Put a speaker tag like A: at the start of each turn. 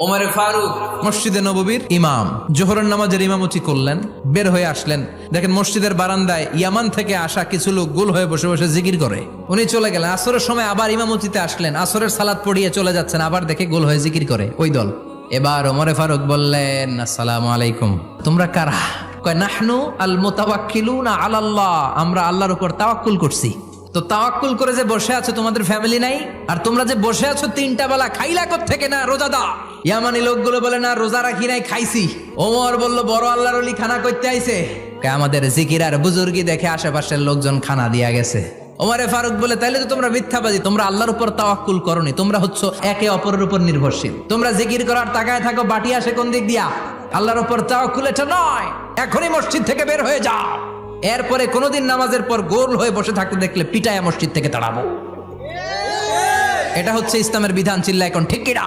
A: ওমরে ফারুক মসজিদে নববীর ইমাম, জোহরের নামাজের ইমামতি করলেন, বের হয়ে আসলেন। দেখেন মসজিদের বারান্দায় ইয়ামান থেকে আসা কিছু লোক গোল হয়ে বসে বসে জিকির করে। উনি চলে গেলেন, আসরের সময় আবার ইমামতিতে আসলেন, আসরের সালাত পড়িয়ে চলে যাচ্ছেন, আবার দেখে গোল হয়ে জিকির করে ওই দল। এবার ওমরে ফারুক বললেন, আসসালামু আলাইকুম, তোমরা কারা? কয় নাহনু আল মুতাওয়াক্কিলুনা আলাল্লাহ, আমরা আল্লাহর উপর তাওয়াক্কুল করছি। তো তাওয়াক্কুল করে যে বসে আছো তোমাদের ফ্যামিলি নাই? আর তোমরা যে বসে আছো তিনটা বেলা খাইলা কোত্থেকে? না রোজা দা। ইয়ামানি লোকগুলো বলে না রোজা রাখি নাই, খাইছি। ওমর বলল বড় আল্লাহর ওলি খানা করতে আইছে। আমাদের জিকির আর বুজুর্গি দেখে আশেপাশের লোকজন খানা দিয়া গেছে। ওমরে ফারুক বলে তাইলে তো তোমরা মিথ্যাবাদী, তোমরা আল্লাহর উপর তাওয়াক্কুল করনি, তোমরা হচ্ছে একে অপরের উপর নির্ভরশীল। তোমরা জিকির করার তাকায় থাকো, বাটি আসে কোন দিক দিয়া? আল্লাহর উপর তাওয়াক্কুল এটা নয়। এখনই মসজিদ থেকে বের হয়ে যাও। এরপরে কোনোদিন নামাজের পর গোল হয়ে বসে থাকতে দেখলে পিটায়া মসজিদ থেকে তাড়াবো। এটা হচ্ছে ইসলামের বিধান। চিল্লা এখন ঠিক কিনা?